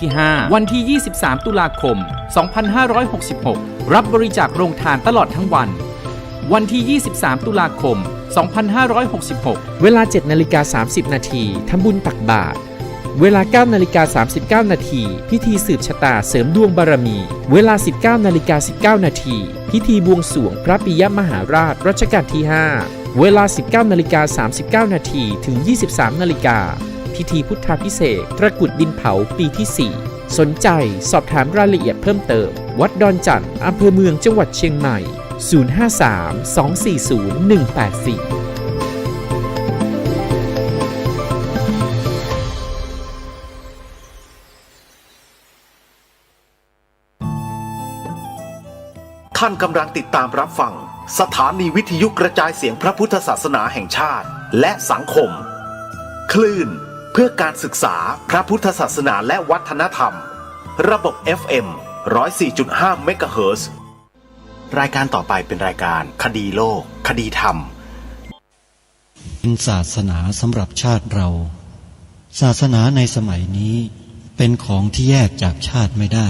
ที่5วันที่ 23 ตุลาคม 2566 รับบริจาคโรงทานตลอดทั้งวัน วันที่ 23 ตุลาคม 2566 เวลา 7:30 นาทีทำบุญตักบาตร เวลา 9:39 นาทีพิธีสืบชะตาเสริมดวงบารมี เวลา 19:19 นาทีพิธีบวงสรวงพระปิยมหาราชรัชกาลที่ 5 เวลา 19:39 นาทีถึง 23:00 น.พิธีพุทธาภิเษกตระกุดดินเผาปีที่ 4 สนใจสอบถามรายละเอียดเพิ่มเติมวัดดอนจันทร์อำเภอเมืองจังหวัดเชียงใหม่ 054-184 ท่านกำลังติดตามรับฟังสถานีวิทยุกระจายเสียงพระพุทธศาสนาแห่งชาติและสังคมคลื่นเพื่อการศึกษาพระพุทธศาสนาและวัฒนธรรมระบบ FM 104.5 เมกะเฮิรตซ์รายการต่อไปเป็นรายการคดีโลกคดีธรรมเป็นศาสนาสำหรับชาติเราศาสนาในสมัยนี้เป็นของที่แยกจากชาติไม่ได้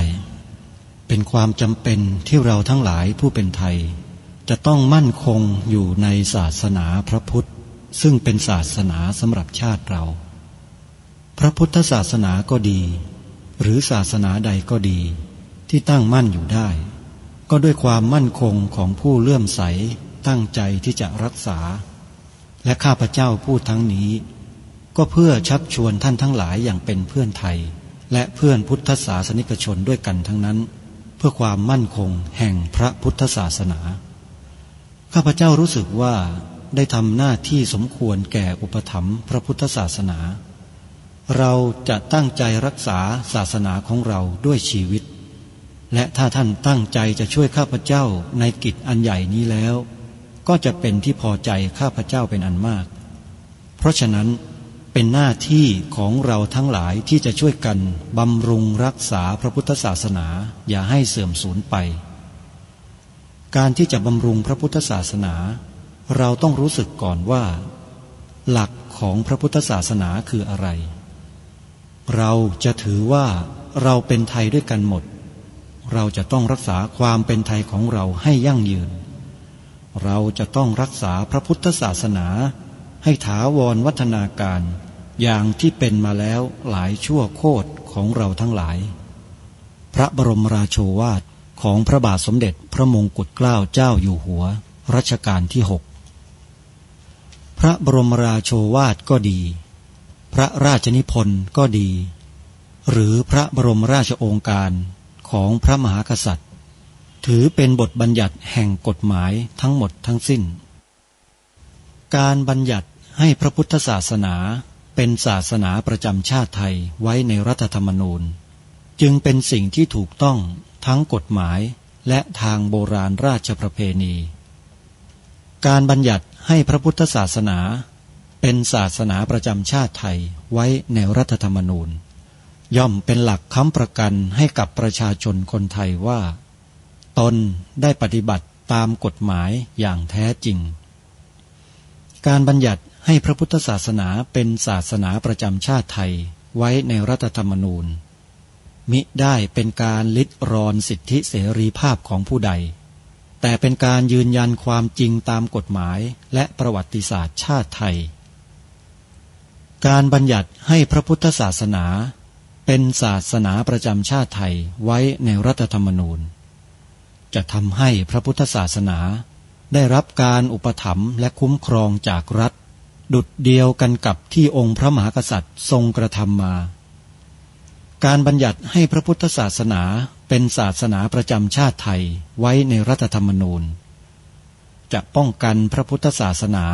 เป็นความจำเป็นที่เราทั้งหลายผู้เป็นไทยจะต้องมั่นคงอยู่ในศาสนาพระพุทธซึ่งเป็นศาสนาสำหรับชาติเราพระพุทธศาสนาก็ดีหรือศาสนาใดก็ดีที่ตั้งมั่นอยู่ได้ก็ด้วยความมั่นคงของผู้เลื่อมใสตั้งใจที่จะรักษาและข้าพเจ้าพูดทั้งนี้ก็เพื่อชักชวนท่านทั้งหลายอย่างเป็นเพื่อนไทยและเพื่อนพุทธศาสนิกชนด้วยกันทั้งนั้นเพื่อความมั่นคงแห่งพระพุทธศาสนาข้าพเจ้ารู้สึกว่าได้ทำหน้าที่สมควรแก่อุปถัมภ์พระพุทธศาสนาเราจะตั้งใจรักษาศาสนาของเราด้วยชีวิตและถ้าท่านตั้งใจจะช่วยข้าพเจ้าในกิจอันใหญ่นี้แล้วก็จะเป็นที่พอใจข้าพเจ้าเป็นอันมากเพราะฉะนั้นเป็นหน้าที่ของเราทั้งหลายที่จะช่วยกันบำรุงรักษาพระพุทธศาสนาอย่าให้เสื่อมสูญไปการที่จะบำรุงพระพุทธศาสนาเราต้องรู้สึกก่อนว่าหลักของพระพุทธศาสนาคืออะไรเราจะถือว่าเราเป็นไทยด้วยกันหมดเราจะต้องรักษาความเป็นไทยของเราให้ยั่งยืนเราจะต้องรักษาพระพุทธศาสนาให้ถาวรวัฒนาการอย่างที่เป็นมาแล้วหลายชั่วโคตรของเราทั้งหลายพระบรมราโชวาทของพระบาทสมเด็จพระมงกุฎเกล้าเจ้าอยู่หัวรัชกาลที่ 6พระบรมราโชวาทก็ดีพระราชนิพนธ์ก็ดีหรือพระบรมราชโองการของพระมหากษัตริย์ถือเป็นบทบัญญัติแห่งกฎหมายทั้งหมดทั้งสิ้นการบัญญัติให้พระพุทธศาสนาเป็นศาสนาประจำชาติไทยไว้ในรัฐธรรมนูญจึงเป็นสิ่งที่ถูกต้องทั้งกฎหมายและทางโบราณราชประเพณีการบัญญัติให้พระพุทธศาสนาเป็นศาสนาประจำชาติไทยไว้ในรัฐธรรมนูญย่อมเป็นหลักค้ำประกันให้กับประชาชนคนไทยว่าตนได้ปฏิบัติตามกฎหมายอย่างแท้จริงการบัญญัติให้พระพุทธศาสนาเป็นศาสนาประจำชาติไทยไว้ในรัฐธรรมนูญมิได้เป็นการลิดรอนสิทธิเสรีภาพของผู้ใดแต่เป็นการยืนยันความจริงตามกฎหมายและประวัติศาสตร์ชาติไทยการบัญญัติให้พระพุทธศาสนาเป็นศาสนาประจำชาติไทยไว้ในรัฐธรรมนูญจะทำให้พระพุทธศาสนาได้รับการอุปถัมภ์และคุ้มครองจากรัฐดุจเดียวกันกับที่องค์พระมหากษัตริย์ทรงกระทำมาการบัญญัติให้พระพุทธศาสนาเป็นศาสนาประจำชาติไทยไว้ในรัฐธรรมนูญจะป้องกันพระพุทธศาสนา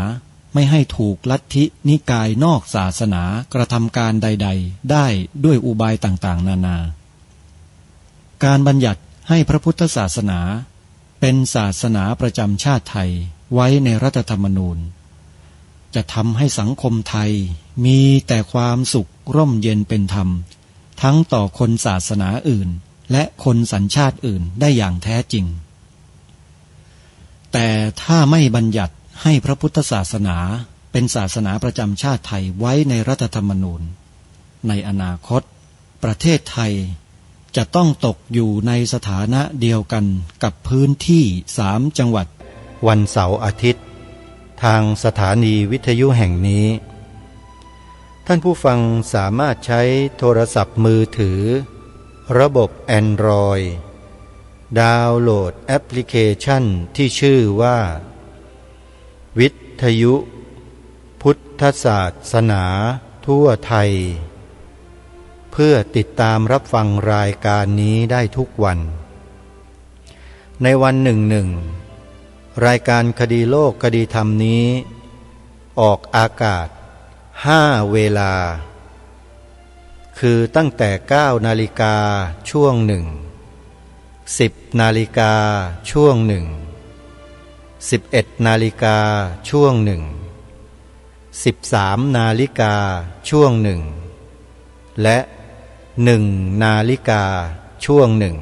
ไม่ให้ถูกลัทธินิกายนอกศาสนากระทำการใดๆได้ด้วยอุบายต่างๆนานาการบัญญัติให้พระพุทธศาสนาเป็นศาสนาประจำชาติไทยไว้ในรัฐธรรมนูญจะทำให้สังคมไทยมีแต่ความสุขร่มเย็นเป็นธรรมทั้งต่อคนศาสนาอื่นและคนสัญชาติอื่นได้อย่างแท้จริงแต่ถ้าไม่บัญญัติให้พระพุทธศาสนาเป็นศาสนาประจำชาติไทยไว้ในรัฐธรรมนูญในอนาคต ประเทศไทยจะต้องตกอยู่ในสถานะเดียวกันกับพื้นที่3 จังหวัดวันเสาร์อาทิตย์ทางสถานีวิทยุแห่งนี้ท่านผู้ฟังสามารถใช้โทรศัพท์มือถือระบบ Android ดาวน์โหลดแอปพลิเคชันที่ชื่อว่าวิทยุพุทธศาสนาทั่วไทยเพื่อติดตามรับฟังรายการนี้ได้ทุกวันในวันหนึ่งรายการคดีโลกคดีธรรมนี้ออกอากาศ5 เวลาคือตั้งแต่9 นาฬิกาช่วงหนึ่ง10 นาฬิกาช่วงหนึ่ง11 นาฬิกาช่วงหนึ่ง13 นาฬิกาช่วงหนึ่งและ1 นาฬิกาช่วงหนึ่ง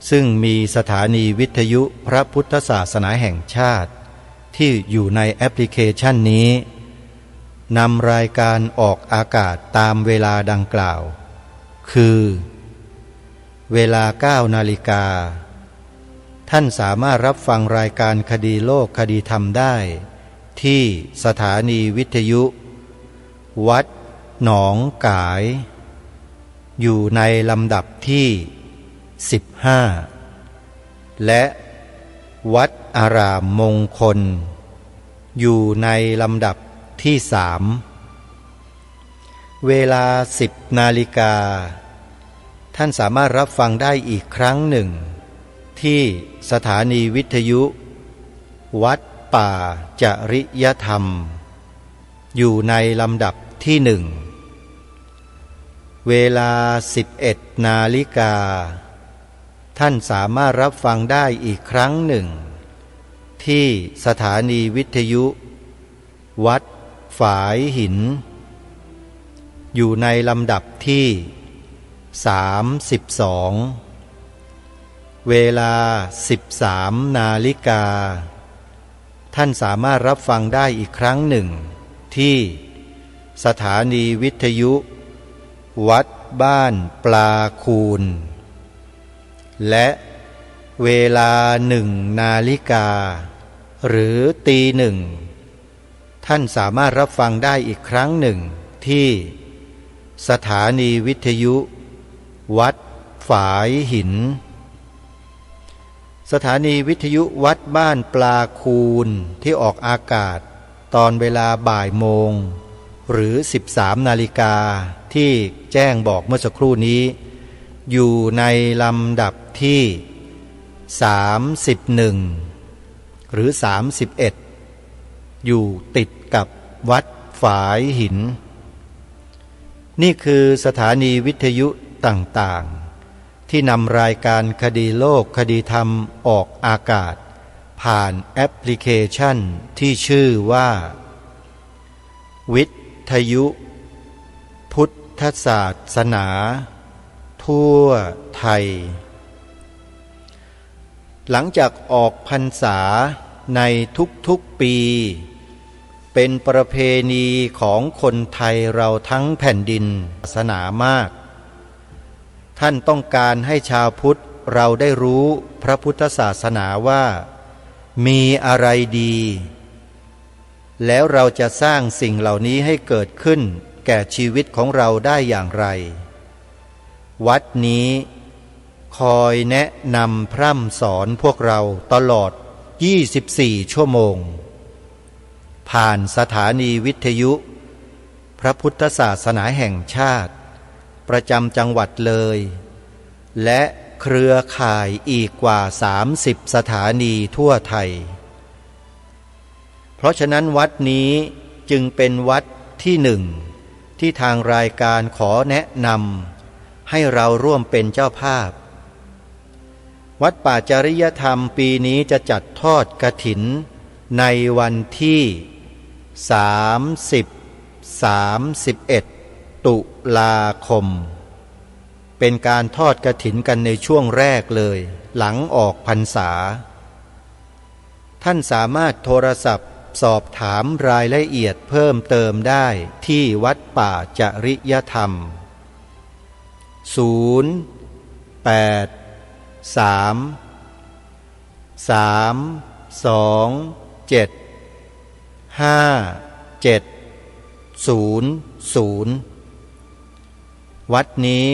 ซึ่งมีสถานีวิทยุพระพุทธศาสนาแห่งชาติที่อยู่ในแอปพลิเคชันนี้นำรายการออกอากาศตามเวลาดังกล่าวคือเวลา9 นาฬิกาท่านสามารถรับฟังรายการคดีโลกคดีธรรมได้ที่สถานีวิทยุวัดหนองกายอยู่ในลำดับที่15และวัดอารามมงคลอยู่ในลำดับที่3เวลา10 นาฬิกาท่านสามารถรับฟังได้อีกครั้งหนึ่งที่สถานีวิทยุวัดป่าจริยธรรมอยู่ในลำดับที่1เวลา11 นาฬิกาท่านสามารถรับฟังได้อีกครั้งหนึ่งที่สถานีวิทยุวัดฝายหินอยู่ในลำดับที่32เวลา13 นาฬิกาท่านสามารถรับฟังได้อีกครั้งหนึ่งที่สถานีวิทยุวัดบ้านปลาคูนและเวลา1 นาฬิกาหรือตี 1ท่านสามารถรับฟังได้อีกครั้งหนึ่งที่สถานีวิทยุวัดฝายหินสถานีวิทยุวัดบ้านปลาคูนที่ออกอากาศตอนเวลาบ่ายโมงหรือ13 นาฬิกาที่แจ้งบอกเมื่อสักครู่นี้อยู่ในลำดับที่31หรือ31อยู่ติดกับวัดฝายหินนี่คือสถานีวิทยุต่างๆที่นำรายการคดีโลกคดีธรรมออกอากาศผ่านแอปพลิเคชันที่ชื่อว่าวิทยุพุทธศาสนาทั่วไทยหลังจากออกพรรษาในทุกๆปีเป็นประเพณีของคนไทยเราทั้งแผ่นดินศาสนามากท่านต้องการให้ชาวพุทธเราได้รู้พระพุทธศาสนาว่ามีอะไรดีแล้วเราจะสร้างสิ่งเหล่านี้ให้เกิดขึ้นแก่ชีวิตของเราได้อย่างไรวัดนี้คอยแนะนำพร่ำสอนพวกเราตลอด24 ชั่วโมงผ่านสถานีวิทยุพระพุทธศาสนาแห่งชาติประจำจังหวัดเลยและเครือข่ายอีกกว่า30 สถานีทั่วไทยเพราะฉะนั้นวัดนี้จึงเป็นวัดที่ที่ทางรายการขอแนะนำให้เราร่วมเป็นเจ้าภาพวัดป่าจริยธรรมปีนี้จะจัดทอดกฐินในวันที่30-31 ตุลาคมเป็นการทอดกฐินกันในช่วงแรกเลยหลังออกพรรษาท่านสามารถโทรศัพท์สอบถามรายละเอียดเพิ่มเติมได้ที่วัดป่าจริยธรรม วัดนี้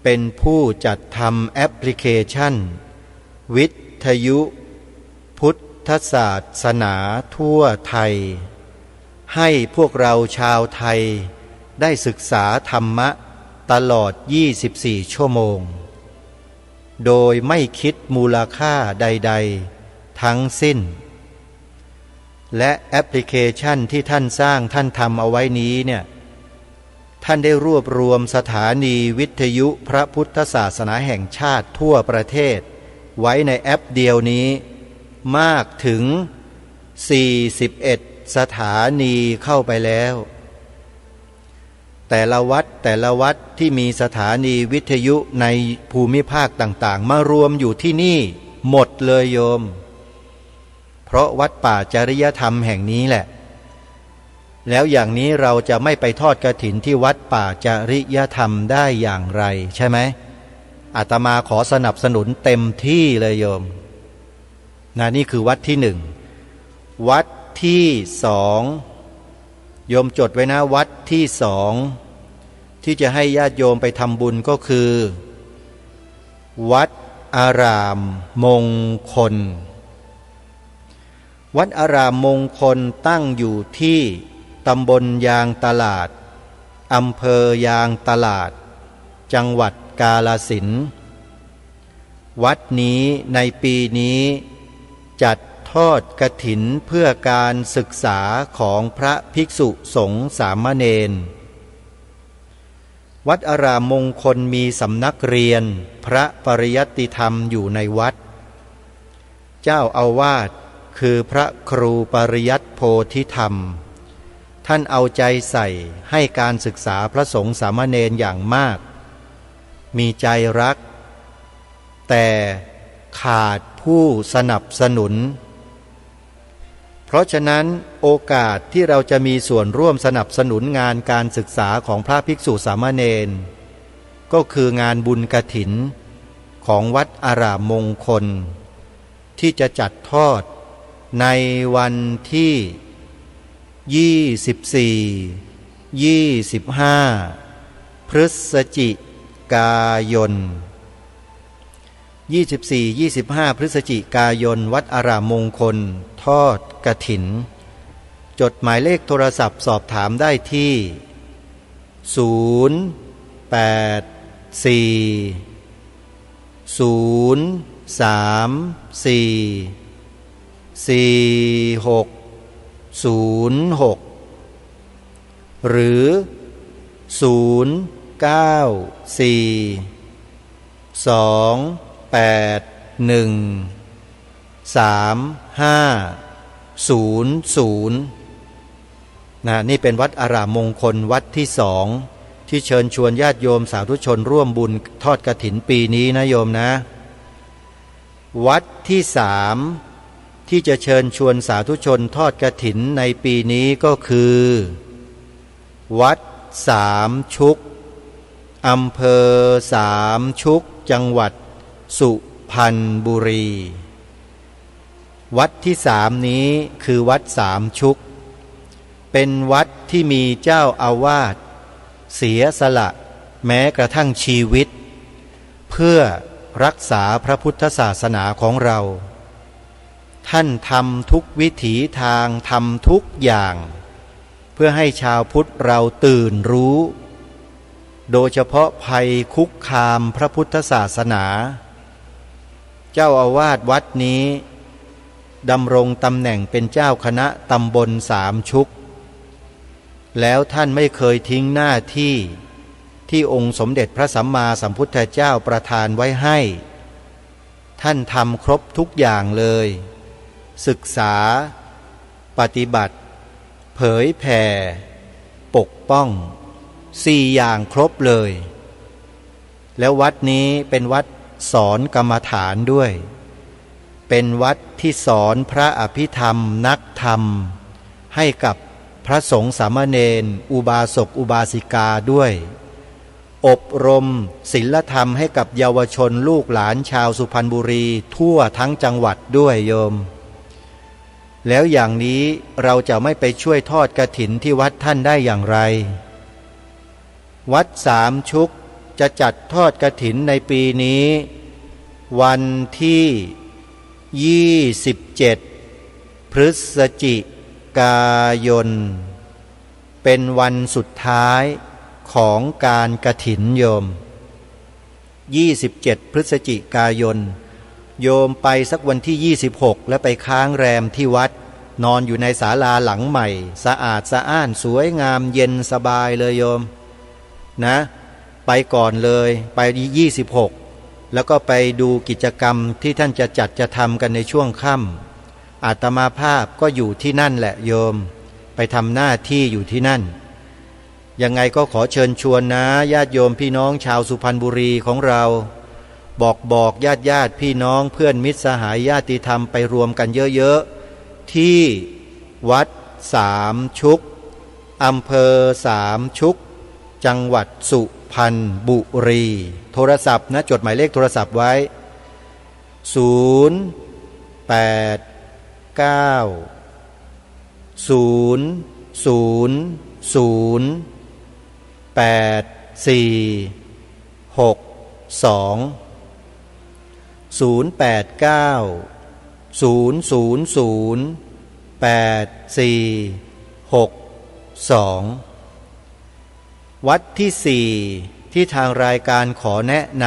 เป็นผู้จัดทำแอปพลิเคชันวิทยุพุทธศาสนาทั่วไทยให้พวกเราชาวไทยได้ศึกษาธรรมะตลอด24ชั่วโมงโดยไม่คิดมูลค่าใดๆทั้งสิ้นและแอปพลิเคชันที่ท่านสร้างท่านทำเอาไว้นี้เนี่ยท่านได้รวบรวมสถานีวิทยุพระพุทธศาสนาแห่งชาติทั่วประเทศไว้ในแอปเดียวนี้มากถึง41สถานีเข้าไปแล้วแต่ละวัดที่มีสถานีวิทยุในภูมิภาคต่างๆมารวมอยู่ที่นี่หมดเลยโยมเพราะวัดป่าจริยธรรมแห่งนี้แหละแล้วอย่างนี้เราจะไม่ไปทอดกฐินที่วัดป่าจริยธรรมได้อย่างไรใช่ไหมอาตมาขอสนับสนุนเต็มที่เลยโยมนี่คือวัดที่หนึ่งวัดที่สองโยมจดไว้นะวัดที่สองที่จะให้ญาติโยมไปทำบุญก็คือวัดอารามมงคลวัดอารามมงคลตั้งอยู่ที่ตำบลยางตลาดอำเภอยางตลาดจังหวัดกาฬสินธุ์วัดนี้ในปีนี้จัดทอดกฐินเพื่อการศึกษาของพระภิกษุสงฆ์สามเณรวัดอารามมงคลมีสำนักเรียนพระปริยัติธรรมอยู่ในวัดเจ้าอาวาสคือพระครูปริยัติโพธิธรรมท่านเอาใจใส่ให้การศึกษาพระสงฆ์สามเณรอย่างมากมีใจรักแต่ขาดผู้สนับสนุนเพราะฉะนั้นโอกาสที่เราจะมีส่วนร่วมสนับสนุนงานการศึกษาของพระภิกษุสามเณรก็คืองานบุญกฐินของวัดอารามมงคลที่จะจัดทอดในวันที่24-25 พฤศจิกายน24-25 พฤศจิกายนวัดอารามมงคลทอดกฐินจดหมายเลขโทรศัพท์สอบถามได้ที่084-034-4606หรือ094-281-3500นี่เป็นวัดอารามมงคลวัดที่สองที่เชิญชวนญาติโยมสาธุชนร่วมบุญทอดกฐินปีนี้นะโยมนะวัดที่สามที่จะเชิญชวนสาธุชนทอดกฐินในปีนี้ก็คือวัดสามชุกอำเภอสามชุกจังหวัดสุพรรณบุรีวัดที่สามนี้คือวัดสามชุกเป็นวัดที่มีเจ้าอาวาสเสียสละแม้กระทั่งชีวิตเพื่อรักษาพระพุทธศาสนาของเราท่านทำทุกวิถีทางทำทุกอย่างเพื่อให้ชาวพุทธเราตื่นรู้โดยเฉพาะภัยคุกคามพระพุทธศาสนาเจ้าอาวาสวัดนี้ดำรงตำแหน่งเป็นเจ้าคณะตำบลสามชุกแล้วท่านไม่เคยทิ้งหน้าที่ที่องค์สมเด็จพระสัมมาสัมพุทธเจ้าประทานไว้ให้ท่านทำครบทุกอย่างเลยศึกษาปฏิบัติเผยแผ่ปกป้อง4อย่างครบเลยแล้ววัดนี้เป็นวัดสอนกรรมฐานด้วยเป็นวัดที่สอนพระอภิธรรมนักธรรมให้กับพระสงฆ์สามเณรอุบาสกอุบาสิกาด้วย อบรมศีลธรรมให้กับเยาวชนลูกหลานชาวสุพรรณบุรีทั่วทั้งจังหวัดด้วยโยมแล้วอย่างนี้เราจะไม่ไปช่วยทอดกฐินที่วัดท่านได้อย่างไรวัดสามชุกจะจัดทอดกฐินในปีนี้วันที่27พฤศจิกายนเป็นวันสุดท้ายของการกฐินโยม27พฤศจิกายนโยมไปสักวันที่26แล้วไปค้างแรมที่วัดนอนอยู่ในศาลาหลังใหม่สะอาดสะอ้านสวยงามเย็นสบายเลยโยมนะไปก่อนเลยไป26แล้วก็ไปดูกิจกรรมที่ท่านจะจัดจะทำกันในช่วงค่ำอาตมาภาพก็อยู่ที่นั่นแหละโยมไปทำหน้าที่อยู่ที่นั่นยังไงก็ขอเชิญชวนนะญาติโยมพี่น้องชาวสุพรรณบุรีของเราบอกญาติพี่น้องเพื่อนมิตรสหายญาติธรรมไปรวมกันเยอะๆที่วัดสามชุกอำเภอสามชุกจังหวัดสุพรรณบุรีโทรศัพท์นะจดหมายเลขโทรศัพท์ไว้วัดที่สี่ที่ทางรายการขอแนะน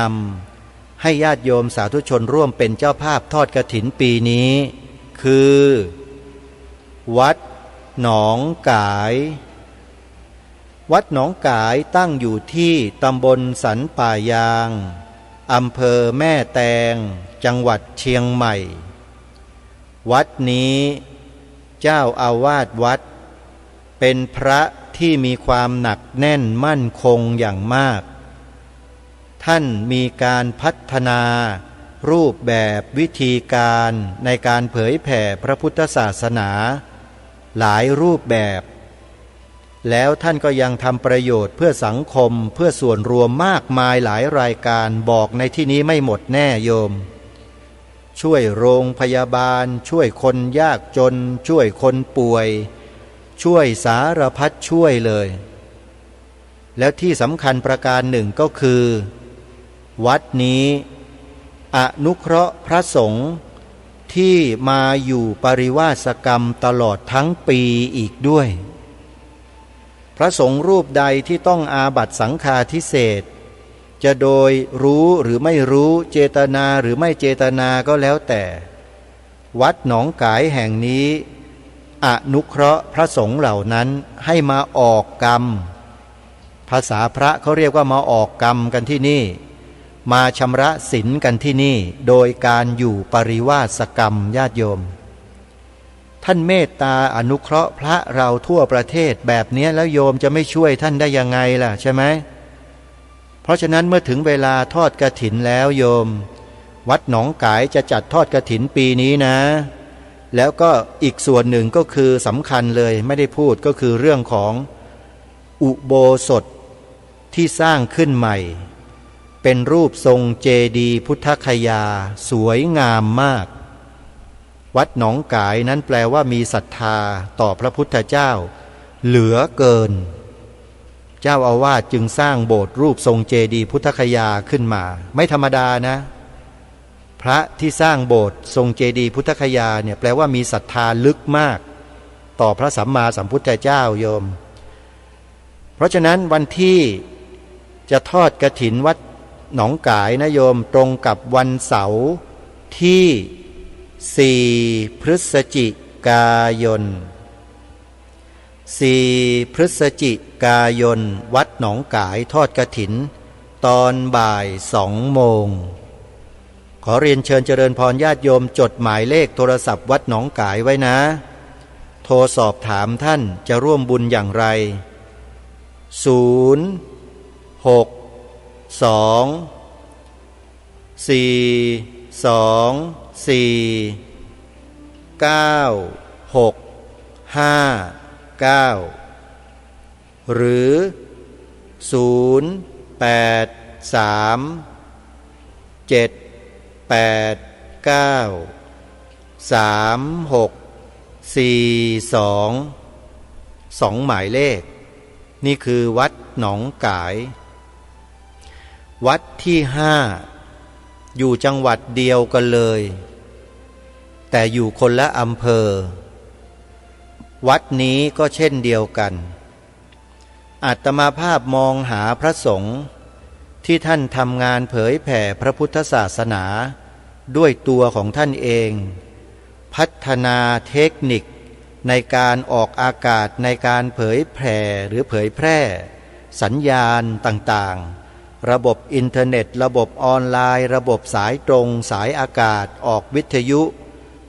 ำให้ญาติโยมสาธุชนร่วมเป็นเจ้าภาพทอดกฐินปีนี้คือวัดหนองกายวัดหนองกายตั้งอยู่ที่ตำบลสันป่ายางอำเภอแม่แตงจังหวัดเชียงใหม่วัดนี้เจ้าอาวาสวัดเป็นพระที่มีความหนักแน่นมั่นคงอย่างมากท่านมีการพัฒนารูปแบบวิธีการในการเผยแผ่พระพุทธศาสนาหลายรูปแบบแล้วท่านก็ยังทำประโยชน์เพื่อสังคมเพื่อส่วนรวมมากมายหลายรายการบอกในที่นี้ไม่หมดแน่โยมช่วยโรงพยาบาลช่วยคนยากจนช่วยคนป่วยช่วยสารพัดช่วยเลยแล้วที่สำคัญประการหนึ่งก็คือวัดนี้อนุเคราะห์พระสงฆ์ที่มาอยู่ปริวาสกรรมตลอดทั้งปีอีกด้วยพระสงฆ์รูปใดที่ต้องอาบัติสังฆาทิเศษจะโดยรู้หรือไม่รู้เจตนาหรือไม่เจตนาก็แล้วแต่วัดหนองกายแห่งนี้อนุเคราะห์พระสงฆ์เหล่านั้นให้มาออกกรรมภาษาพระเขาเรียกว่ามาออกกรรมกันที่นี่มาชำระศีลกันที่นี่โดยการอยู่ปริวาสกรรมญาติโยมท่านเมตตาอนุเคราะห์พระเราทั่วประเทศแบบนี้แล้วโยมจะไม่ช่วยท่านได้ยังไงล่ะใช่ไหมเพราะฉะนั้นเมื่อถึงเวลาทอดกฐินแล้วโยมวัดหนองกายจะจัดทอดกฐินปีนี้นะแล้วก็อีกส่วนหนึ่งก็คือสำคัญเลยไม่ได้พูดก็คือเรื่องของอุโบสถที่สร้างขึ้นใหม่เป็นรูปทรงเจดีย์พุทธคยาสวยงามมากวัดหนองกายนั้นแปลว่ามีศรัทธาต่อพระพุทธเจ้าเหลือเกินเจ้าอาวาสจึงสร้างโบสถ์รูปทรงเจดีย์พุทธคยาขึ้นมาไม่ธรรมดานะพระที่สร้างโบสถ์ทรงเจดีย์พุทธคยาเนี่ยแปลว่ามีศรัทธาลึกมากต่อพระสัมมาสัมพุทธเจ้าโยมเพราะฉะนั้นวันที่จะทอดกฐินวัดหนองกายนะโยมตรงกับวันเสาร์ที่4พฤศจิกายน4พฤศจิกายนวัดหนองกายทอดกฐินตอนบ่าย2 โมงขอเรียนเชิญเจริญพรญาติโยมจดหมายเลขโทรศัพท์วัดหนองกายไว้นะโทรสอบถามท่านจะร่วมบุญอย่างไร062 424 9659หรือ082 888 8 3 7 8 9 3 6 4 2 หมายเลขนี่คือวัดหนองกายวัดที่5อยู่จังหวัดเดียวกันเลยแต่อยู่คนละอำเภอวัดนี้ก็เช่นเดียวกันอาตมาภาพมองหาพระสงฆ์ที่ท่านทำงานเผยแผ่พระพุทธศาสนาด้วยตัวของท่านเองพัฒนาเทคนิคในการออกอากาศในการเผยแผ่หรือเผยแพร่สัญญาณต่างๆระบบอินเทอร์เน็ตระบบออนไลน์ระบบสายตรงสายอากาศออกวิทยุ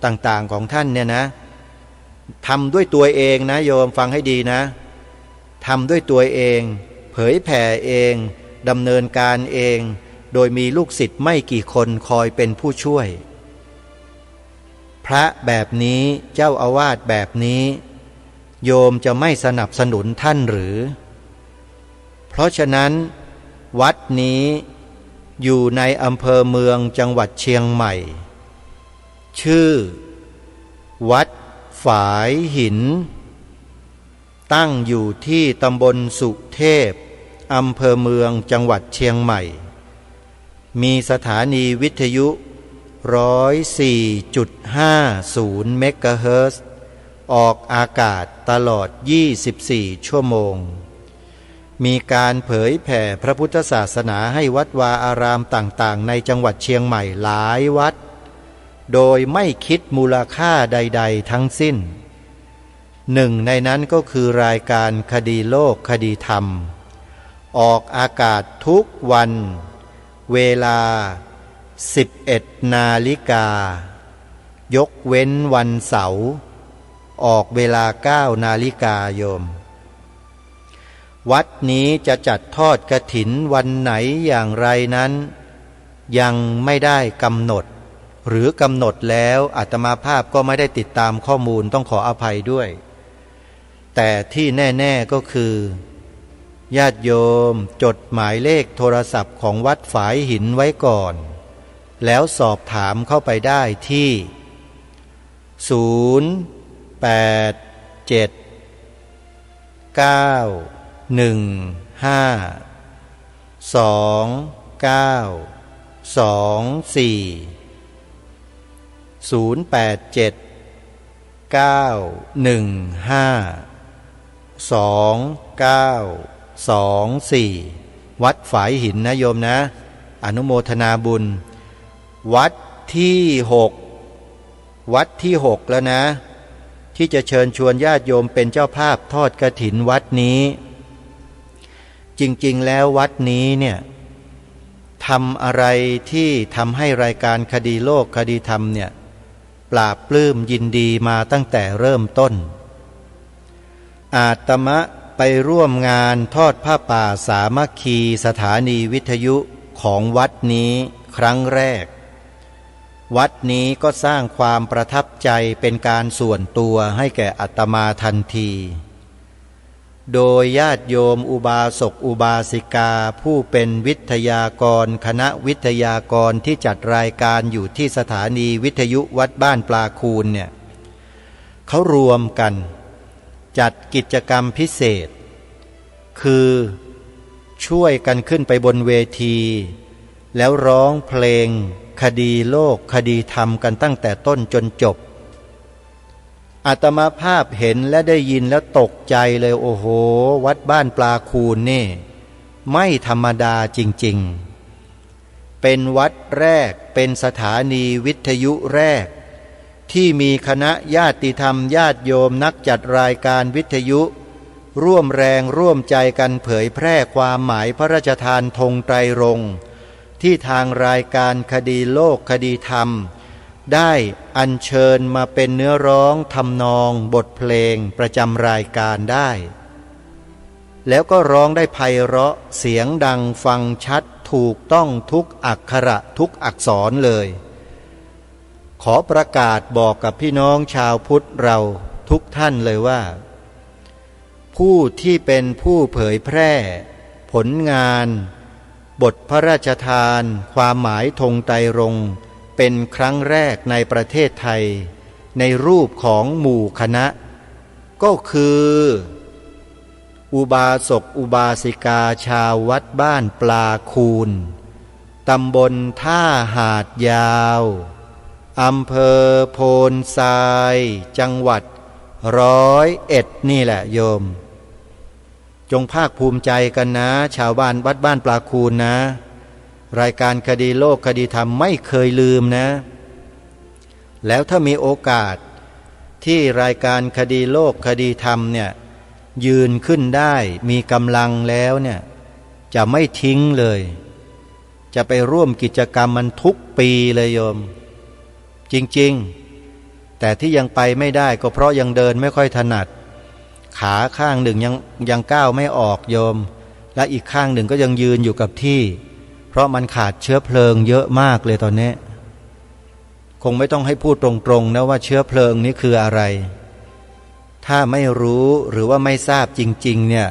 ต่างๆของท่านเนี่ยนะทำด้วยตัวเองนะโยมฟังให้ดีนะทำด้วยตัวเองเผยแผ่เองดำเนินการเองโดยมีลูกศิษย์ไม่กี่คนคอยเป็นผู้ช่วยพระแบบนี้เจ้าอาวาสแบบนี้โยมจะไม่สนับสนุนท่านหรือเพราะฉะนั้นวัดนี้อยู่ในอำเภอเมืองจังหวัดเชียงใหม่ชื่อวัดฝายหินตั้งอยู่ที่ตำบลสุเทพอำเภอเมืองจังหวัดเชียงใหม่มีสถานีวิทยุ 104.50 เมกะเฮิรตซ์ออกอากาศตลอด24 ชั่วโมงมีการเผยแผ่พระพุทธศาสนาให้วัดวาอารามต่างๆในจังหวัดเชียงใหม่หลายวัดโดยไม่คิดมูลค่าใดๆทั้งสิ้นหนึ่งในนั้นก็คือรายการคดีโลกคดีธรรมออกอากาศทุกวันเวลา 11 นาฬิกายกเว้นวันเสาร์ออกเวลา 9 นาฬิกาโยมวัดนี้จะจัดทอดกฐินวันไหนอย่างไรนั้นยังไม่ได้กำหนดหรือกำหนดแล้วอาตมาภาพก็ไม่ได้ติดตามข้อมูลต้องขออภัยด้วยแต่ที่แน่ๆก็คือญาติโยมจดหมายเลขโทรศัพท์ของวัดฝายหินไว้ก่อนแล้วสอบถามเข้าไปได้ที่วัดฝายหินนะโยมนะอนุโมทนาบุญวัดที่6แล้วนะที่จะเชิญชวนญาติโยมเป็นเจ้าภาพทอดกฐินวัดนี้จริงๆแล้ววัดนี้เนี่ยทำอะไรที่ทำให้รายการคดีโลกคดีธรรมเนี่ยปราบปลื้มยินดีมาตั้งแต่เริ่มต้นอาตมะไปร่วมงานทอดผ้าป่าสามัคคีสถานีวิทยุของวัดนี้ครั้งแรกวัดนี้ก็สร้างความประทับใจเป็นการส่วนตัวให้แก่อาตมาทันทีโดยญาติโยมอุบาสกอุบาสิกาผู้เป็นวิทยากรคณะวิทยากรที่จัดรายการอยู่ที่สถานีวิทยุวัดบ้านปลาคูนเนี่ยเขารวมกันจัดกิจกรรมพิเศษคือช่วยกันขึ้นไปบนเวทีแล้วร้องเพลงคดีโลกคดีธรรมกันตั้งแต่ต้นจนจบอาตมาภาพเห็นและได้ยินแล้วตกใจเลยโอ้โหวัดบ้านปลาคูนนี่ไม่ธรรมดาจริงๆเป็นวัดแรกเป็นสถานีวิทยุแรกที่มีคณะญาติธรรมญาติโยมนักจัดรายการวิทยุร่วมแรงร่วมใจกันเผยแพร่ความหมายพระราชทานธงไตรรงค์ที่ทางรายการคดีโลกคดีธรรมได้อัญเชิญมาเป็นเนื้อร้องทำนองบทเพลงประจำรายการได้แล้วก็ร้องได้ไพเราะเสียงดังฟังชัดถูกต้องทุกอักขระทุกอักษรเลยขอประกาศบอกกับพี่น้องชาวพุทธเราทุกท่านเลยว่าผู้ที่เป็นผู้เผยแพร่ผลงาน บทพระราชทานความหมายธงไตรรงค์เป็นครั้งแรกในประเทศไทยในรูปของหมู่คณะก็คืออุบาสกอุบาสิกาชาววัดบ้านปลาคูนตำบลท่าหาดยาวอำเภอโพนทรายจังหวัด101นี่แหละโยมจงภาคภูมิใจกันนะชาวบ้านวัดบ้านปลาคูนนะรายการคดีโลกคดีธรรมไม่เคยลืมนะแล้วถ้ามีโอกาสที่รายการคดีโลกคดีธรรมเนี่ยยืนขึ้นได้มีกำลังแล้วเนี่ยจะไม่ทิ้งเลยจะไปร่วมกิจกรรมมันทุกปีเลยโยมจริงๆแต่ที่ยังไปไม่ได้ก็เพราะยังเดินไม่ค่อยถนัดขาข้างหนึ่งยังก้าวไม่ออกโยมและอีกข้างหนึ่งก็ยังยืนอยู่กับที่เพราะมันขาดเชื้อเพลิงเยอะมากเลยตอนนี้คงไม่ต้องให้พูดตรงๆนะว่าเชื้อเพลิงนี้คืออะไรถ้าไม่รู้หรือว่าไม่ทราบจริงๆเนี่ย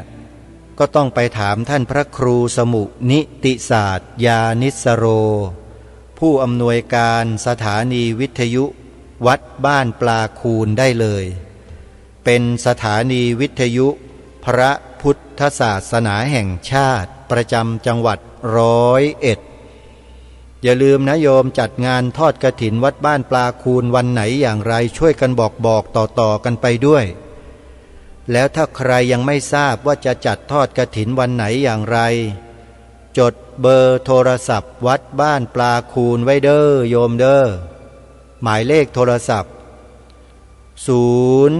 ก็ต้องไปถามท่านพระครูสมุนิติศาสตร์ยานิสโรผู้อำนวยการสถานีวิทยุวัดบ้านปลาคูนได้เลยเป็นสถานีวิทยุพระพุทธศาสนาแห่งชาติประจำจังหวัด101อย่าลืมนะโยมจัดงานทอดกฐินวัดบ้านปลาคูนวันไหนอย่างไรช่วยกันบอกต่อกันไปด้วยแล้วถ้าใครยังไม่ทราบว่าจะจัดทอดกฐินวันไหนอย่างไรจดเบอร์โทรศัพท์วัดบ้านปลาคูนไว้เด้อโยมเด้อหมายเลขโทรศัพท์ว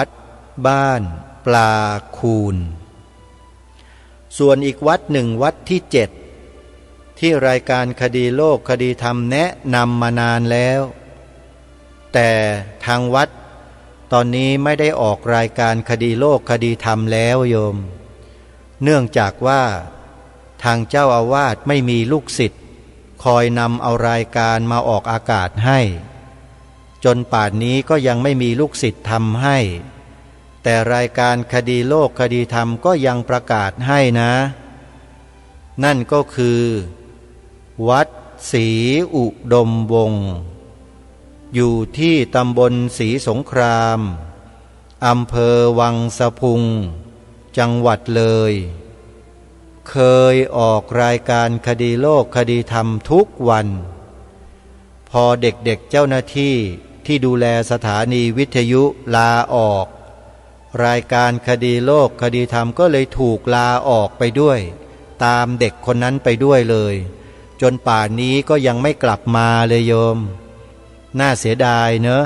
ัดบ้านปลาคูนส่วนอีกวัดหนึ่งวัดที่7ที่รายการคดีโลกคดีธรรมแนะนำมานานแล้วแต่ทางวัดตอนนี้ไม่ได้ออกรายการคดีโลกคดีธรรมแล้วโยมเนื่องจากว่าทางเจ้าอาวาสไม่มีลูกศิษย์คอยนำเอารายการมาออกอากาศให้จนป่านนี้ก็ยังไม่มีลูกศิษย์ทำให้แต่รายการคดีโลกคดีธรรมก็ยังประกาศให้นะนั่นก็คือวัดศรีอุดมวงศ์อยู่ที่ตำบลศรีสงครามอำเภอวังสะพุงจังหวัดเลยเคยออกรายการคดีโลกคดีธรรมทุกวันพอเด็กๆเจ้าหน้าที่ดูแลสถานีวิทยุลาออกรายการคดีโลกคดีธรรมก็เลยถูกลาออกไปด้วยตามเด็กคนนั้นไปด้วยเลยจนป่านนี้ก็ยังไม่กลับมาเลยโยมน่าเสียดายเนอะ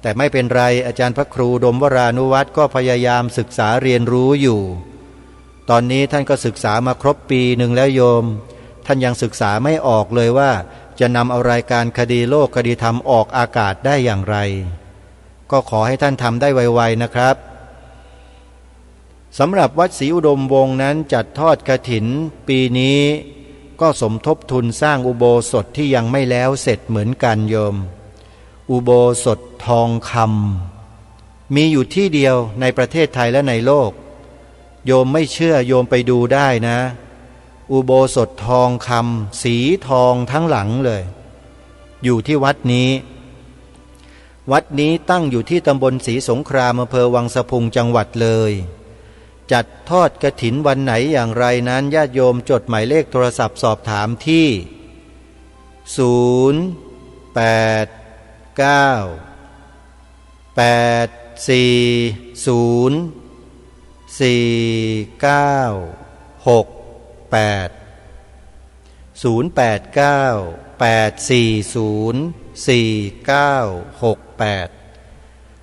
แต่ไม่เป็นไรอาจารย์พระครูดมวรานุวัตรก็พยายามศึกษาเรียนรู้อยู่ตอนนี้ท่านก็ศึกษามาครบปีหนึ่งแล้วโยมท่านยังศึกษาไม่ออกเลยว่าจะนำเอารายการคดีโลกคดีธรรมออกอากาศได้อย่างไรก็ขอให้ท่านทำได้ไวๆนะครับสำหรับวัดศรีอุดมวงศ์นั้นจัดทอดกฐินปีนี้ก็สมทบทุนสร้างอุโบสถที่ยังไม่แล้วเสร็จเหมือนกันโยมอุโบสถทองคำมีอยู่ที่เดียวในประเทศไทยและในโลกโยมไม่เชื่อโยมไปดูได้นะอุโบสถทองคำสีทองทั้งหลังเลยอยู่ที่วัดนี้ตั้งอยู่ที่ตำบลศรีสงครามอำเภอวังสะพุงจังหวัดเลยจัดทอดกฐินวันไหนอย่างไรนั้นญาติโยมจดหมายเลขโทรศัพท์สอบถามที่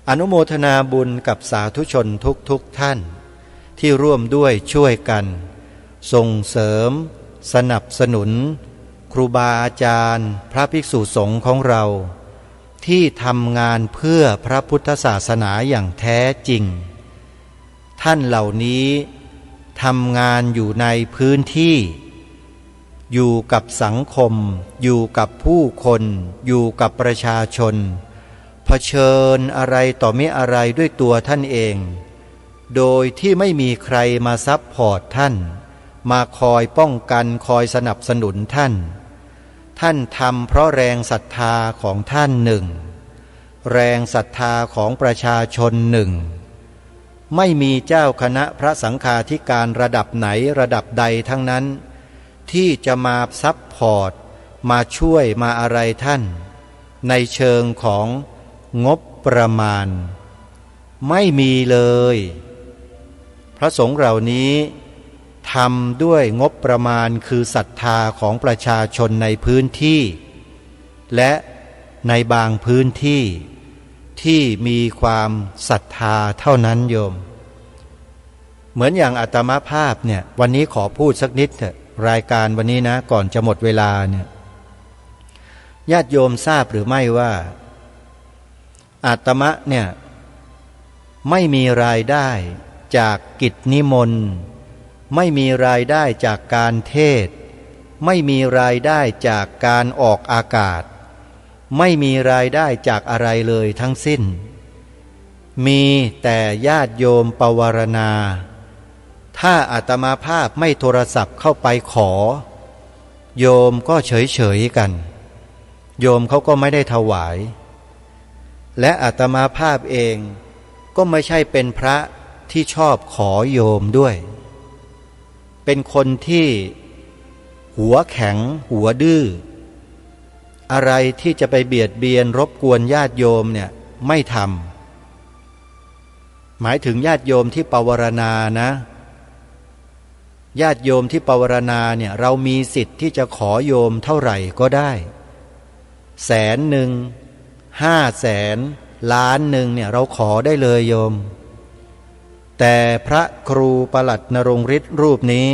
อนุโมทนาบุญกับสาธุชนทุกท่านที่ร่วมด้วยช่วยกันส่งเสริมสนับสนุนครูบาอาจารย์พระภิกษุสงฆ์ของเราที่ทำงานเพื่อพระพุทธศาสนาอย่างแท้จริง ท่านเหล่านี้ทำงานอยู่ในพื้นที่อยู่กับสังคมอยู่กับผู้คนอยู่กับประชาชนเผชิญอะไรต่อมิอะไรด้วยตัวท่านเองโดยที่ไม่มีใครมาซัพพอร์ตท่านมาคอยป้องกันคอยสนับสนุนท่านท่านทำเพราะแรงศรัทธาของท่านหนึ่งแรงศรัทธาของประชาชนหนึ่งไม่มีเจ้าคณะพระสังฆาธิการระดับไหนระดับใดทั้งนั้นที่จะมาซัพพอร์ตมาช่วยมาอะไรท่านในเชิงของงบประมาณไม่มีเลยพระสงฆ์เหล่านี้ทำด้วยงบประมาณคือศรัทธาของประชาชนในพื้นที่และในบางพื้นที่ที่มีความศรัทธาเท่านั้นโยมเหมือนอย่างอาตมาภาพเนี่ยวันนี้ขอพูดสักนิดเถอะรายการวันนี้นะก่อนจะหมดเวลาเนี่ยญาติโยมทราบหรือไม่ว่าอาตมะเนี่ยไม่มีรายได้จากกิจนิมนต์ไม่มีรายได้จากการเทศน์ไม่มีรายได้จากการออกอากาศไม่มีรายได้จากอะไรเลยทั้งสิ้นมีแต่ญาติโยมปวารณาถ้าอาตมาภาพไม่โทรศัพท์เข้าไปขอโยมก็เฉยๆกันโยมเขาก็ไม่ได้ถวายและอาตมาภาพเองก็ไม่ใช่เป็นพระที่ชอบขอโยมด้วยเป็นคนที่หัวแข็งหัวดื้ออะไรที่จะไปเบียดเบียนรบกวนญาติโยมเนี่ยไม่ทำหมายถึงญาติโยมที่ปวารณานะญาติโยมที่ปวารณาเนี่ยเรามีสิทธิ์ที่จะขอโยมเท่าไหร่ก็ได้100,000 500,000 ล้านหนึ่งเนี่ยเราขอได้เลยโยมแต่พระครูประหลัดนรงฤทธิ์รูปนี้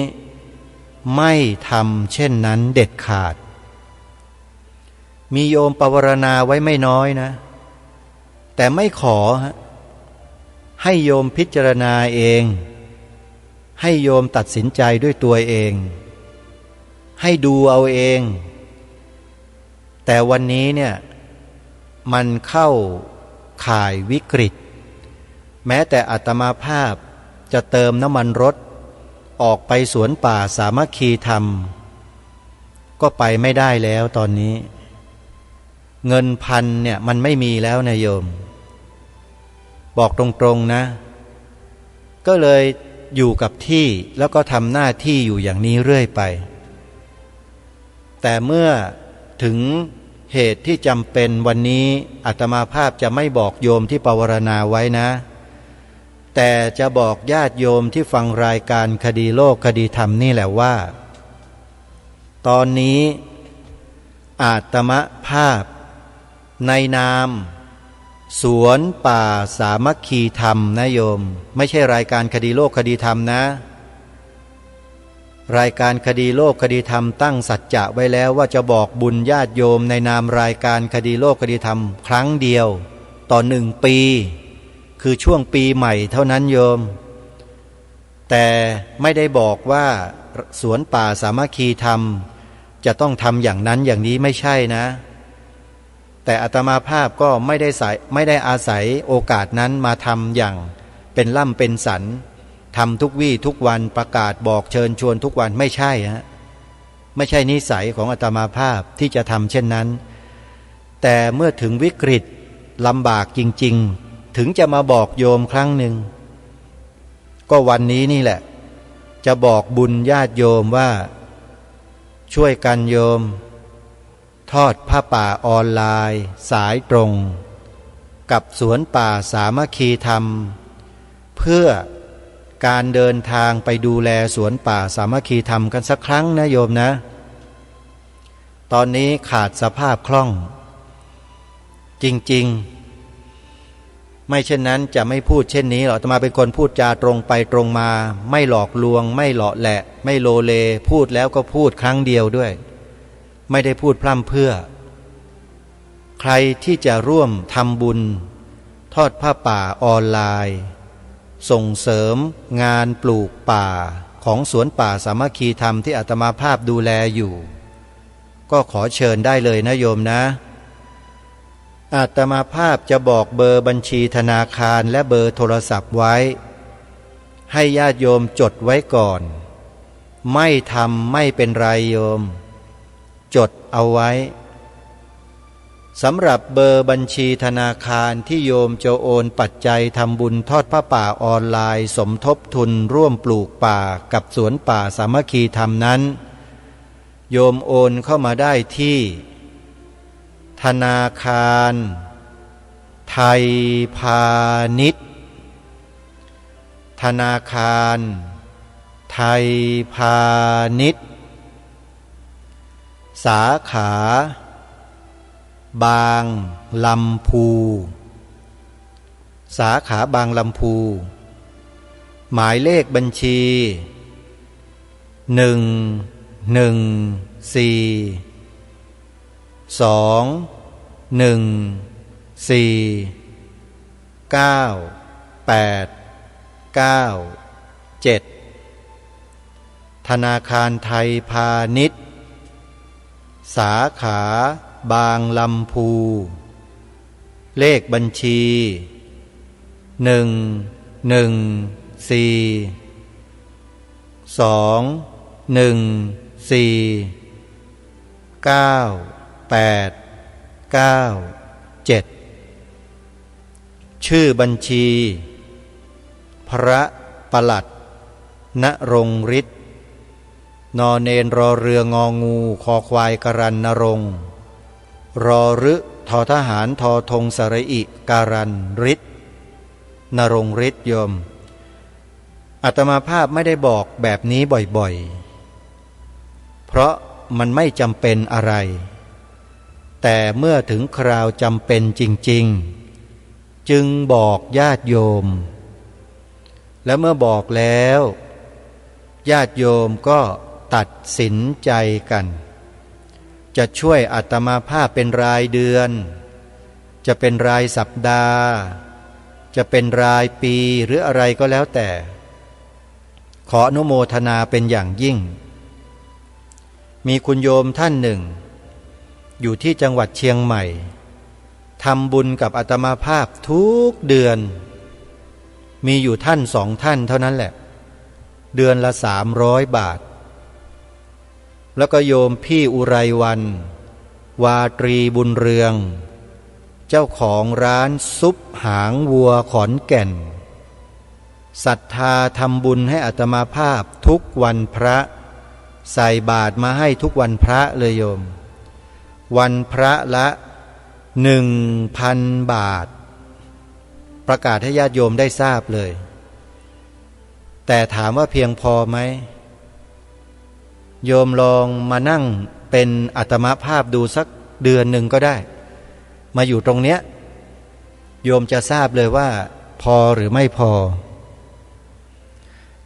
ไม่ทำเช่นนั้นเด็ดขาดมีโยมปวารณาไว้ไม่น้อยนะแต่ไม่ขอให้โยมพิจารณาเองให้โยมตัดสินใจด้วยตัวเองให้ดูเอาเองแต่วันนี้เนี่ยมันเข้าข่ายวิกฤตแม้แต่อาตมาภาพจะเติมน้ำมันรถออกไปสวนป่าสามัคคีธรรมก็ไปไม่ได้แล้วตอนนี้เงินพันเนี่ยมันไม่มีแล้วนะโยมบอกตรงๆนะก็เลยอยู่กับที่แล้วก็ทำหน้าที่อยู่อย่างนี้เรื่อยไปแต่เมื่อถึงเหตุที่จำเป็นวันนี้อาตมาภาพจะไม่บอกโยมที่ปวารณาไว้นะแต่จะบอกญาติโยมที่ฟังรายการคดีโลกคดีธรรมนี่แหละว่าตอนนี้อาตมาภาพในนามสวนป่าสามัคคีธรรมนะโยมไม่ใช่รายการคดีโลกคดีธรรมนะรายการคดีโลกคดีธรรมตั้งสัจจะไว้แล้วว่าจะบอกบุญญาติโยมในนามรายการคดีโลกคดีธรรมครั้งเดียวต่อ1 ปีคือช่วงปีใหม่เท่านั้นโยมแต่ไม่ได้บอกว่าสวนป่าสามัคคีธรรมจะต้องทำอย่างนั้นอย่างนี้ไม่ใช่นะแต่อาตมาภาพก็ไม่ได้อาศัยโอกาสนั้นมาทำอย่างเป็นล่ำเป็นสันทำทุกวี่ทุกวันประกาศบอกเชิญชวนทุกวันไม่ใช่ฮะไม่ใช่นิสัยของอาตมาภาพที่จะทำเช่นนั้นแต่เมื่อถึงวิกฤตลำบากจริงๆถึงจะมาบอกโยมครั้งหนึ่งก็วันนี้นี่แหละจะบอกบุญญาติโยมว่าช่วยกันโยมทอดผ้าป่าออนไลน์สายตรงกับสวนป่าสามัคคีธรรมเพื่อการเดินทางไปดูแลสวนป่าสามัคคีธรรมกันสักครั้งนะโยมนะตอนนี้ขาดสภาพคล่องจริงๆไม่เช่นนั้นจะไม่พูดเช่นนี้หรอกอาตมาเป็นคนพูดจาตรงไปตรงมาไม่หลอกลวงไม่หล่อแหละไม่โลเลพูดแล้วก็พูดครั้งเดียวด้วยไม่ได้พูดพร่ำเพื่อใครที่จะร่วมทำบุญทอดผ้าป่าออนไลน์ ส่งเสริมงานปลูกป่าของสวนป่าสามัคคีธรรมที่อาตมาภาพดูแลอยู่ก็ขอเชิญได้เลยนะโยมนะอาตมาภาพจะบอกเบอร์บัญชีธนาคารและเบอร์โทรศัพท์ไว้ให้ญาติโยมจดไว้ก่อนไม่ทำไม่เป็นไรโยมจดเอาไว้สำหรับเบอร์บัญชีธนาคารที่โยมจะโอนปัจจัยทำบุญทอดผ้าป่าออนไลน์สมทบทุนร่วมปลูกป่ากับสวนป่าสามัคคีธรรมนั้นโยมโอนเข้ามาได้ที่ธนาคารไทยพาณิชย์ธนาคารไทยพาณิชย์สาขาบางลำพูสาขาบางลำพูหมายเลขบัญชี114214987ธนาคารไทยพาณิชย์สาขาบางลำพูเลขบัญชี114214987ชื่อบัญชีพระประหลัดณรงค์ฤทธิ์นอเนนรอเรืององูคอควายกรันนรงค์รอรึทอทหารทอธงสระอิการันฤทธิ์นรงค์ฤทธิ์โยมอาตมาภาพไม่ได้บอกแบบนี้บ่อยๆเพราะมันไม่จำเป็นอะไรแต่เมื่อถึงคราวจำเป็นจริงๆจึงบอกญาติโยมและเมื่อบอกแล้วญาติโยมก็ตัดสินใจกันจะช่วยอาตมาภาพเป็นรายเดือนจะเป็นรายสัปดาห์จะเป็นรายปีหรืออะไรก็แล้วแต่ขออนุโมทนาเป็นอย่างยิ่งมีคุณโยมท่านหนึ่งอยู่ที่จังหวัดเชียงใหม่ทำบุญกับอาตมาภาพทุกเดือนมีอยู่ท่าน2 ท่านเท่านั้นแหละเดือนละ300 บาทแล้วก็โยมพี่อุไรวันวาตรีบุญเรืองเจ้าของร้านซุปหางวัวขอนแก่นศรัทธาทำบุญให้อาตมาภาพทุกวันพระใส่บาตรมาให้ทุกวันพระเลยโยมวันพระละ 1,000 บาทประกาศให้ญาติโยมได้ทราบเลยแต่ถามว่าเพียงพอไหมโยมลองมานั่งเป็นอาตมาภาพดูสักเดือนหนึ่งก็ได้มาอยู่ตรงเนี้ยโยมจะทราบเลยว่าพอหรือไม่พอ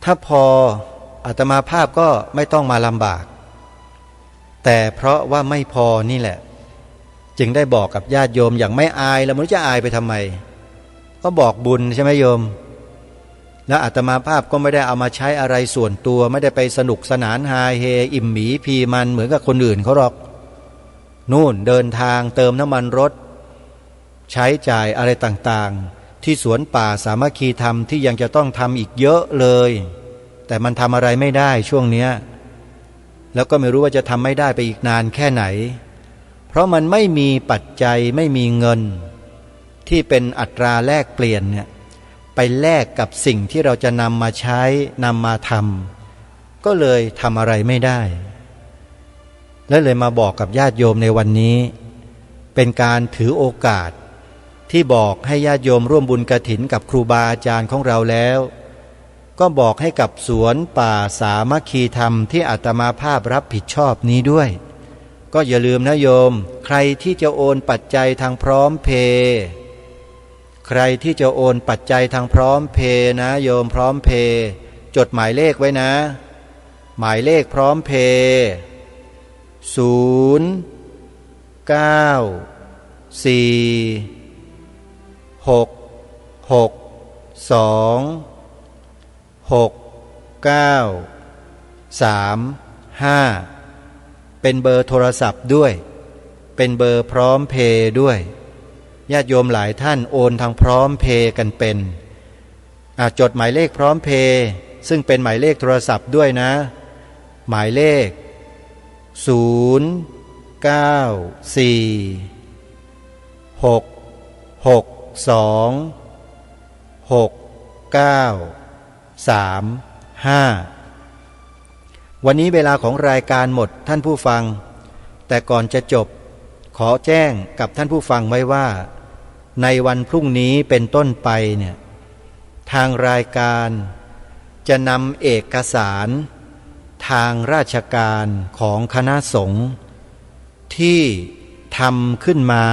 ถ้าพออาตมาภาพก็ไม่ต้องมาลำบากแต่เพราะว่าไม่พอนี่แหละจึงได้บอกกับญาติโยมอย่างไม่อายแล้วมันจะอายไปทำไมก็บอกบุญใช่ไหมโยมแล้วอาตมาภาพก็ไม่ได้เอามาใช้อะไรส่วนตัวไม่ได้ไปสนุกสนานฮาเฮอิ่มหมีพีมันเหมือนกับคนอื่นเขาหรอกนู่นเดินทางเติมน้ำมันรถใช้จ่ายอะไรต่างๆที่สวนป่าสามัคคีธรรมที่ยังจะต้องทำอีกเยอะเลยแต่มันทำอะไรไม่ได้ช่วงเนี้ยแล้วก็ไม่รู้ว่าจะทำไม่ได้ไปอีกนานแค่ไหนเพราะมันไม่มีปัจจัยไม่มีเงินที่เป็นอัตราแลกเปลี่ยนเนี่ยไปแลกกับสิ่งที่เราจะนำมาใช้นำมาทำก็เลยทำอะไรไม่ได้และเลยมาบอกกับญาติโยมในวันนี้เป็นการถือโอกาสที่บอกให้ญาติโยมร่วมบุญกฐินกับครูบาอาจารย์ของเราแล้วก็บอกให้กับสวนป่าสามัคคีธรรมที่อาตมาภาพรับผิดชอบนี้ด้วยก็อย่าลืมนะโยมใครที่จะโอนปัจจัยทางพร้อมเพย์ใครที่จะโอนปัจจัยทางพร้อมเพย์นะโยมพร้อมเพย์จดหมายเลขไว้นะหมายเลขพร้อมเพย์0 9 4 6 6 2 เป็นเบอร์โทรศัพท์ด้วยเป็นเบอร์พร้อมเพย์ด้วยญาติโยมหลายท่านโอนทางพร้อมเพย์กันเป็นจดหมายเลขพร้อมเพย์ซึ่งเป็นหมายเลขโทรศัพท์ด้วยนะหมายเลขวันนี้เวลาของรายการหมดท่านผู้ฟังแต่ก่อนจะจบขอแจ้งกับท่านผู้ฟังไว้ว่าในวันพรุ่งนี้เป็นต้นไปเนี่ยทางรายการจะนำเอกสารทางราชการของคณะสงฆ์ที่ทำขึ้นมา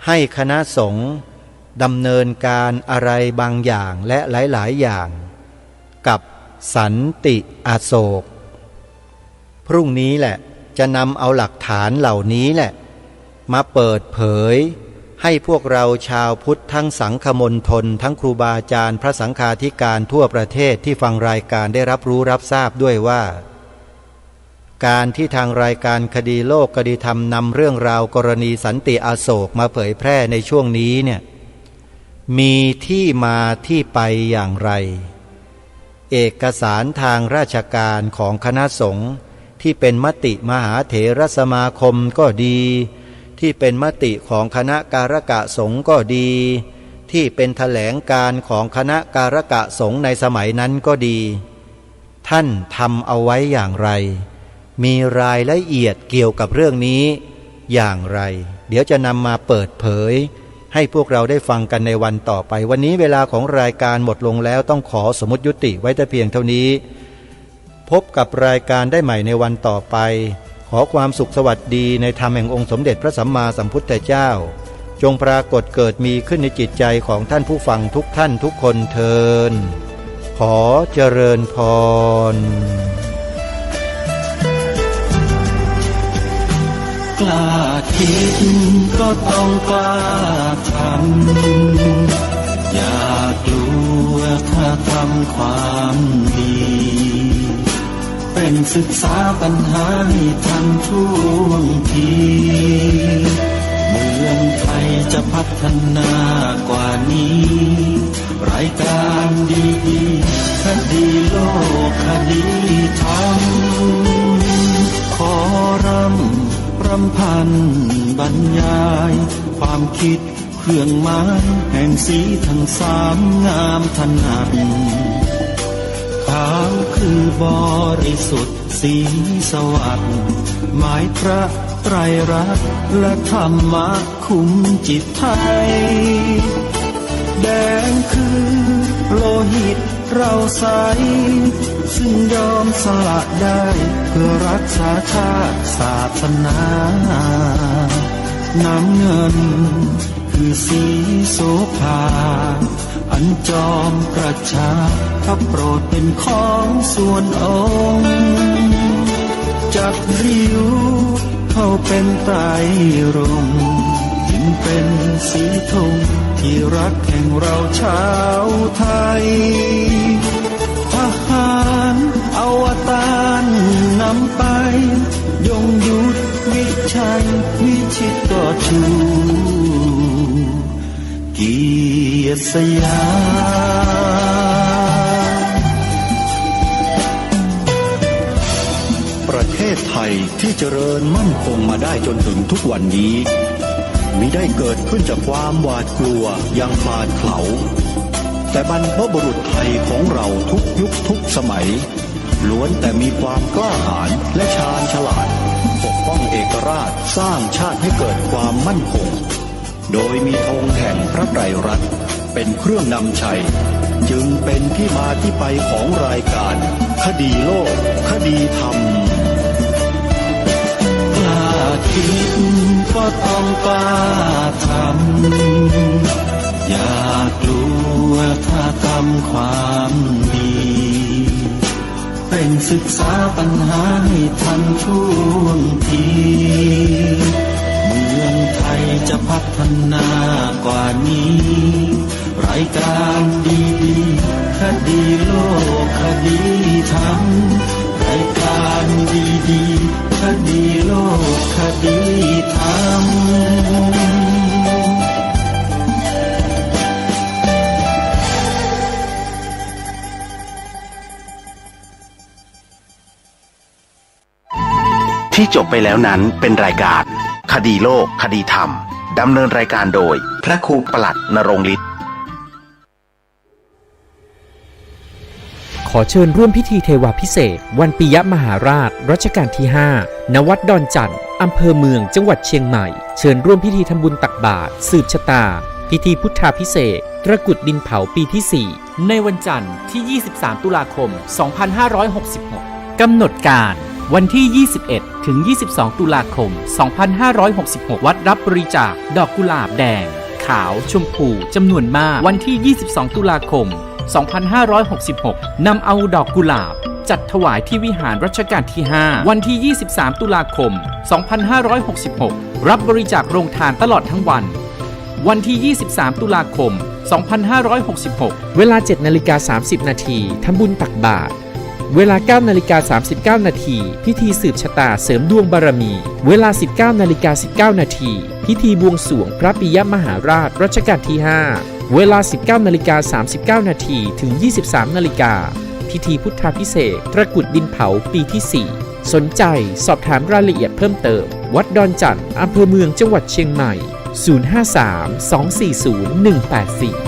ให้คณะสงฆ์ดำเนินการอะไรบางอย่างและหลายๆอย่างกับสันติอโศกพรุ่งนี้แหละจะนำเอาหลักฐานเหล่านี้แหละมาเปิดเผยให้พวกเราชาวพุทธทั้งสังฆมณฑลทั้งครูบาอาจารย์พระสังฆาธิการทั่วประเทศที่ฟังรายการได้รับรู้รับทราบด้วยว่าการที่ทางรายการคดีโลกคดีธรรมนำเรื่องราวกรณีสันติอโศกมาเผยแพร่ในช่วงนี้เนี่ยมีที่มาที่ไปอย่างไรเอกสารทางราชการของคณะสงฆ์ที่เป็นมติมหาเถรสมาคมก็ดีที่เป็นมติของคณะการกะสงฆ์ก็ดีที่เป็นแถลงการของคณะการกะสงฆ์ในสมัยนั้นก็ดีท่านทำเอาไว้อย่างไรมีรายละเอียดเกี่ยวกับเรื่องนี้อย่างไรเดี๋ยวจะนำมาเปิดเผยให้พวกเราได้ฟังกันในวันต่อไปวันนี้เวลาของรายการหมดลงแล้วต้องขอสมมุติยุติไว้แต่เพียงเท่านี้พบกับรายการได้ใหม่ในวันต่อไปขอความสุขสวัสดีในธรรมแห่งองค์สมเด็จพระสัมมาสัมพุทธเจ้าจงปรากฏเกิดมีขึ้นในจิตใจของท่านผู้ฟังทุกท่านทุกคนเทินขอเจริญพรกล้าคิดก็ต้องกล้าทำอย่ากลัวถ้าทำความดีเป็นศึกษาปัญหาให้ทันท่วงทีเมืองไทยจะพัฒนากว่านี้รายการดีๆคดีโลกคดีธรรมขอรำพันบรรยายความคิดเครื่องหมายแห่งสีทั้งสามงามถนัดขาวคือบริสุทธิ์สีสวัสดิ์หมายพระไตรรัตน์และธรรมะคุมจิตไทยแดงคือโลหิตเราใสซึ่งยอมสละได้เพื่อรักษาชาติศาสนาน้ำเงินคือสีโสภาอันจอมประชาพระโปรดเป็นของส่วนองค์จับริ้วเข้าเป็นไตรรงค์จึงเป็นสีธงที่รักแห่งเราชาวไทยทหารอวตารนำไปยงยุทธวิชัยวิชิตก็ชูเกียรติสยามประเทศไทยที่เจริญมั่นคงมาได้จนถึงทุกวันนี้มิได้เกิดขึ้นจากความหวาดกลัวอย่างคลาดเขลาแต่บรรพบุรุษไทยของเราทุกยุคทุกสมัยล้วนแต่มีความกล้าหาญและชาญฉลาดปกป้องเอกราชสร้างชาติให้เกิดความมั่นคงโดยมีธงแห่งพระไตรรัตน์เป็นเครื่องนำชัยจึงเป็นที่มาที่ไปของรายการคดีโลกคดีธรรมกล้าคิดก็ต้องกล้าทำอย่ากลัวถ้าทำความดีเป็นศึกษาปัญหาให้ทันท่วงทีเมืองไทยจะพัฒนากว่านี้ รายการดีๆคดีโลกคดีธรรมรายการดีๆคดีโลกคดีธรรมที่จบไปแล้วนั้นเป็นรายการคดีโลกคดีธรรมดำเนินรายการโดยพระครูปลัดณรงค์ฤทธิ์ขอเชิญร่วมพิธีเทวาพิเศษกวันปิยมหาราชรัชกาลที่ 5 ณ วัดดอนจันทร์อำเภอเมืองจังหวัดเชียงใหม่เชิญร่วมพิธีทำบุญตักบาตรสืบชะตาพิธีพุทธาภิเษกตระกุดดินเผาปีที่ 4 ในวันจันทร์ที่ 23 ตุลาคม 2566 กำหนดการวันที่ 21 ถึง 22 ตุลาคม 2566 วัดรับบริจาคดอกกุหลาบแดงขาวชมพูจำนวนมากวันที่ 22 ตุลาคม 2566 นำเอาดอกกุหลาบจัดถวายที่วิหารรัชกาลที่ 5 วันที่ 23 ตุลาคม 2566 รับบริจาคโรงทานตลอดทั้งวันวันที่ 23 ตุลาคม 2566 เวลา 7:30 นาทีทำบุญตักบาตรเวลา 9:39 นาทีพิธีสืบชะตาเสริมดวงบารมีเวลา 19:19 นาทีพิธีบวงสรวงพระปิยมหาราชรัชกาลที่ 5 เวลา 19:39 นาทีถึง 23 นาฬิกาพิธีพุทธาภิเษกตระกุดดินเผาปีที่ 4 สนใจสอบถามรายละเอียดเพิ่มเติมวัดดอนจันทร์อำเภอเมืองจังหวัดเชียงใหม่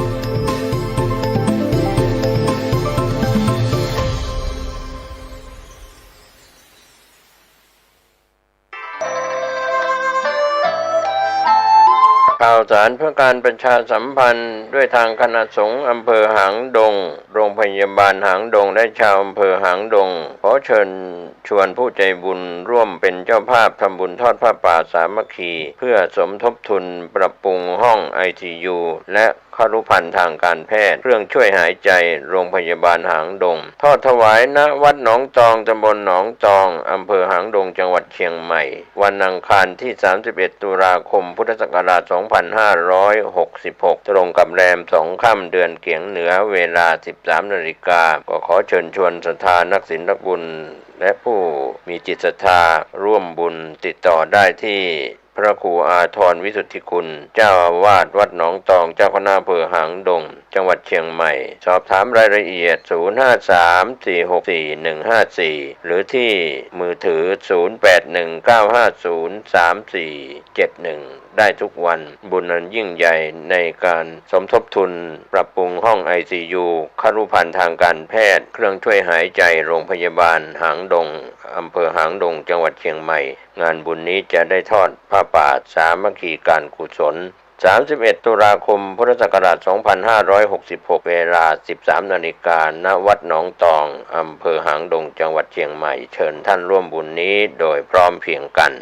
053-240-184ข่าวสารเพื่อการประชาสัมพันธ์ด้วยทางคณะสงฆ์อำเภอหางดงโรงพยาบาลหางดงและชาวอำเภอหางดงขอเชิญชวนผู้ใจบุญร่วมเป็นเจ้าภาพทำบุญทอดผ้าป่าสามัคคีเพื่อสมทบทุนปรับปรุงห้อง ICU และครุภัณฑ์ทางการแพทย์เครื่องช่วยหายใจโรงพยาบาลหางดงทอดถวายณวัดหนองตองตำบลหนองตองอำเภอหางดงจังหวัดเชียงใหม่วันอังคารที่ 31 ตุลาคมพุทธศักราช 2566 ตรงกับแรม 2 ค่ำเดือนเกียงเหนือเวลา 13 นาฬิกาก็ขอเชิญชวนศรัทธานักศีลนักบุญและผู้มีจิตศรัทธาร่วมบุญติดต่อได้ที่พระครูอาทรวิสุทธิคุณเจ้าอาวาสวัดหนองตองเจ้าคณะอำเภอหางดงจังหวัดเชียงใหม่สอบถามรายละเอียด 053-464-154 หรือที่มือถือ 0819503471 ได้ทุกวันบุญอันยิ่งใหญ่ในการสมทบทุนปรับปรุงห้อง ICU ครุภัณฑ์ทางการแพทย์เครื่องช่วยหายใจโรงพยาบาลหางดงอำเภอหางดงจังหวัดเชียงใหม่งานบุญนี้จะได้ทอดผ้าป่าสามัคคีการกุศล 31 ตุลาคมพุทธศักราช 2566 เวลา 13 นาฬิกาณวัดหนองตองอำเภอหางดงจังหวัดเชียงใหม่เชิญท่านร่วมบุญนี้โดยพร้อมเพรียงกัน